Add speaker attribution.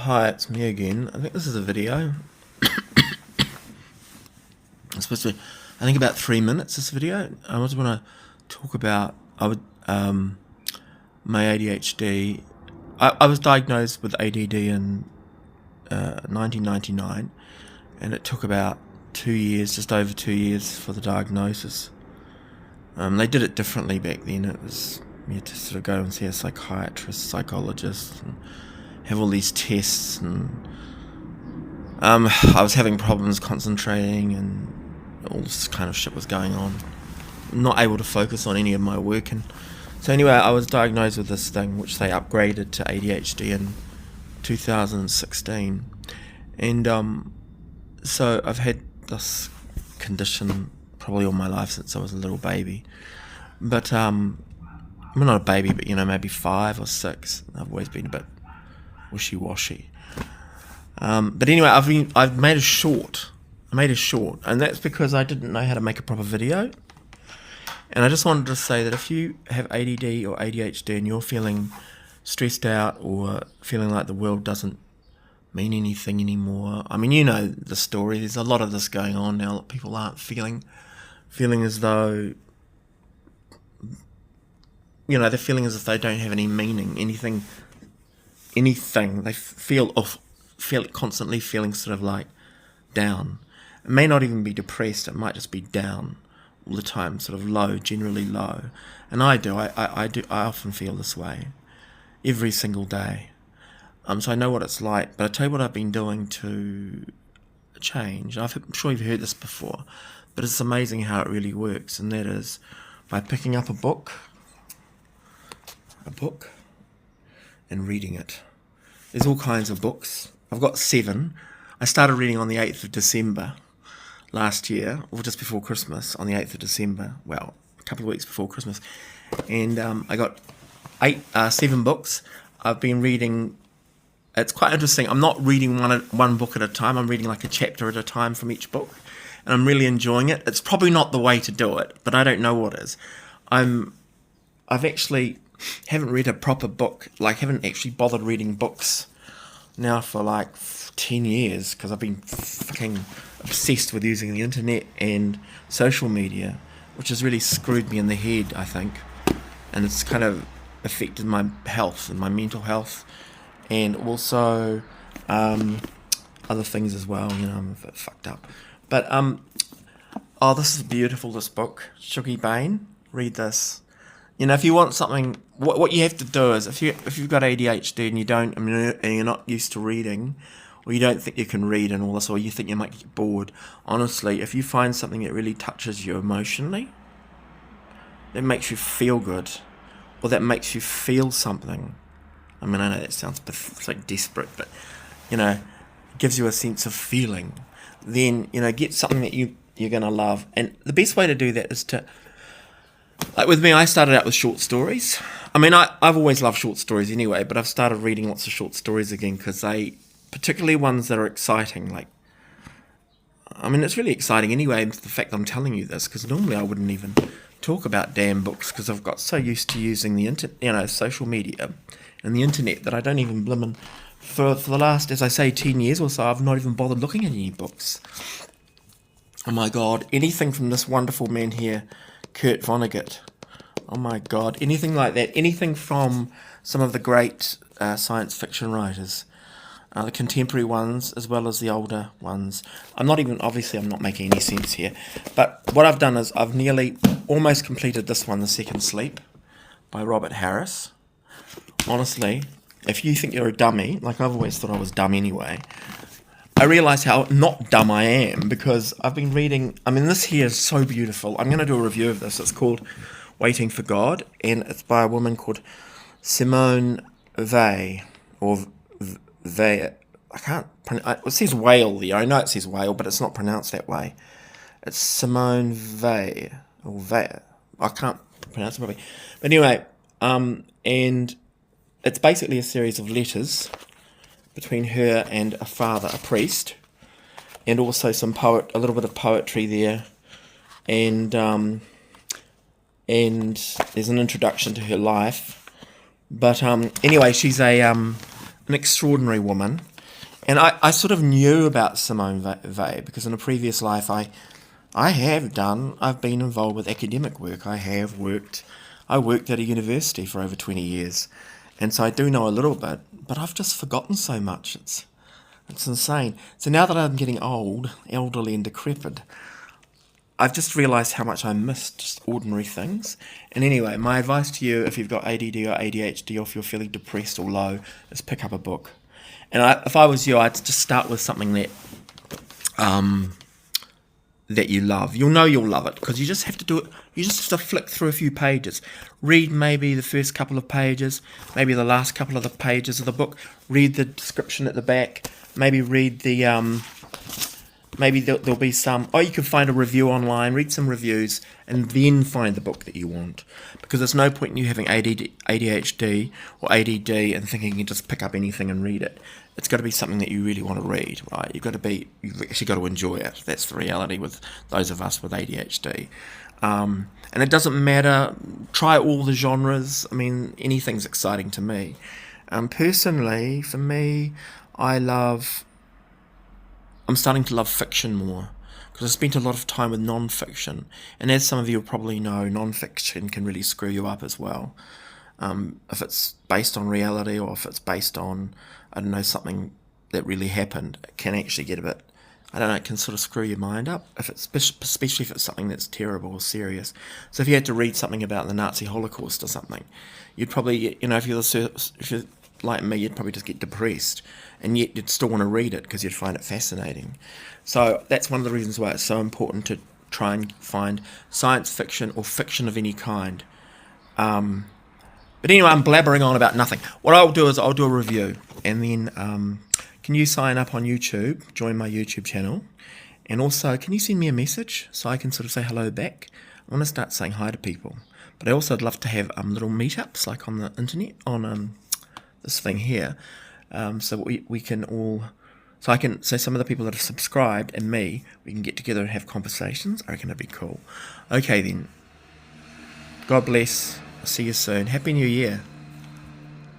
Speaker 1: Hi, it's me again. I think this is a video. It's supposed to be, I think about 3 minutes, this video. I just want to talk about my ADHD. I was diagnosed with ADD in 1999, and it took about 2 years, just over 2 years for the diagnosis. They did it differently back then. It was, you had to sort of go and see a psychiatrist, psychologist, and have all these tests, and I was having problems concentrating, and all this kind of shit was going on. Not able to focus on any of my work, and so anyway, I was diagnosed with this thing, which they upgraded to ADHD in 2016, and so I've had this condition probably all my life since I was a little baby. But I'm not a baby, but maybe 5 or 6. I've always been a bit wishy-washy. But anyway, I've made a short. And that's because I didn't know how to make a proper video. And I just wanted to say that if you have ADD or ADHD and you're feeling stressed out or feeling like the world doesn't mean anything anymore, I mean, you know the story. There's a lot of this going on now. People aren't feeling as though, they're feeling as if they don't have any meaning, anything. They feel constantly feeling sort of like down. It may not even be depressed. It might just be down all the time, sort of low, generally low. And I do. I often feel this way every single day. So I know what it's like. But I tell you what I've been doing to change. I'm sure you've heard this before, but it's amazing how it really works. And that is by picking up a book, and reading it. There's all kinds of books. I've got 7. I started reading on the 8th of December last year, or just before Christmas, on the 8th of December. Well, a couple of weeks before Christmas. And I got 7 books. I've been reading. It's quite interesting. I'm not reading one book at a time. I'm reading like a chapter at a time from each book. And I'm really enjoying it. It's probably not the way to do it, but I don't know what is. I've actually haven't read a proper book, haven't actually bothered reading books now for 10 years, because I've been fucking obsessed with using the internet and social media, which has really screwed me in the head, I think. And it's kind of affected my health and my mental health, and also other things as well. I'm a bit fucked up. But this is beautiful, this book, Shuggie Bain. Read this. If you want something, what you have to do is, if you've got ADHD and and you're not used to reading, or you don't think you can read and all this, or you think you might get bored, honestly, if you find something that really touches you emotionally, that makes you feel good, or that makes you feel something, I know that sounds desperate, but, gives you a sense of feeling, then, get something that you're going to love. And the best way to do that is to, with me, I started out with short stories. I've always loved short stories anyway, but I've started reading lots of short stories again, because particularly ones that are exciting, it's really exciting anyway, the fact that I'm telling you this, because normally I wouldn't even talk about damn books, because I've got so used to using the social media and the internet that I don't even for the last, as I say, 10 years or so, I've not even bothered looking at any books. Oh my God, anything from this wonderful man here, Kurt Vonnegut. Oh my God, anything like that. Anything from some of the great science fiction writers, the contemporary ones as well as the older ones. I'm not making any sense here. But what I've done is I've nearly almost completed this one, The Second Sleep, by Robert Harris. Honestly, if you think you're a dummy, I've always thought I was dumb anyway, I realise how not dumb I am, because I've been reading. This here is so beautiful. I'm going to do a review of this. It's called Waiting for God, and it's by a woman called Simone Weil, or Weil. I can't pronounce. It says whale there. I know it says whale, but it's not pronounced that way. It's Simone Weil, or Weil. I can't pronounce it properly. But anyway, and it's basically a series of letters between her and a father, a priest, and also a little bit of poetry there, and there's an introduction to her life. But anyway, she's an extraordinary woman, And I sort of knew about Simone Weil because in a previous life I've been involved with academic work. I worked at a university for over 20 years. And so I do know a little bit, but I've just forgotten so much. It's insane. So now that I'm getting old, elderly and decrepit, I've just realised how much I miss just ordinary things. And anyway, my advice to you, if you've got ADD or ADHD, or if you're feeling depressed or low, is pick up a book. And if I was you, I'd just start with something that you love. You'll know you'll love it because you just have to do it. You just have to flick through a few pages. Read maybe the first couple of pages, maybe the last couple of the pages of the book. Read the description at the back. Maybe read the maybe there'll be some. Or you can find a review online. Read some reviews and then find the book that you want. Because there's no point in you having ADHD or ADD and thinking you can just pick up anything and read it. It's got to be something that you really want to read, right? You've actually got to enjoy it. That's the reality with those of us with ADHD. And it doesn't matter. Try all the genres. I mean, anything's exciting to me. Personally, for me, I'm starting to love fiction more because I spent a lot of time with non-fiction. And as some of you probably know, non-fiction can really screw you up as well. If it's based on reality or if it's based on, I don't know, something that really happened, it can actually get a bit, I don't know, it can sort of screw your mind up, especially if it's something that's terrible or serious. So if you had to read something about the Nazi Holocaust or something, you'd probably, if you're like me, you'd probably just get depressed, and yet you'd still want to read it because you'd find it fascinating. So that's one of the reasons why it's so important to try and find science fiction or fiction of any kind. But anyway, I'm blabbering on about nothing. What I'll do is I'll do a review, and then can you sign up on YouTube, join my YouTube channel, and also can you send me a message so I can sort of say hello back? I want to start saying hi to people, but I also would love to have little meetups like on the internet on this thing here, so we can all. So some of the people that have subscribed and me, we can get together and have conversations. I reckon that'd be cool. Okay then. God bless. I'll see you soon. Happy New Year.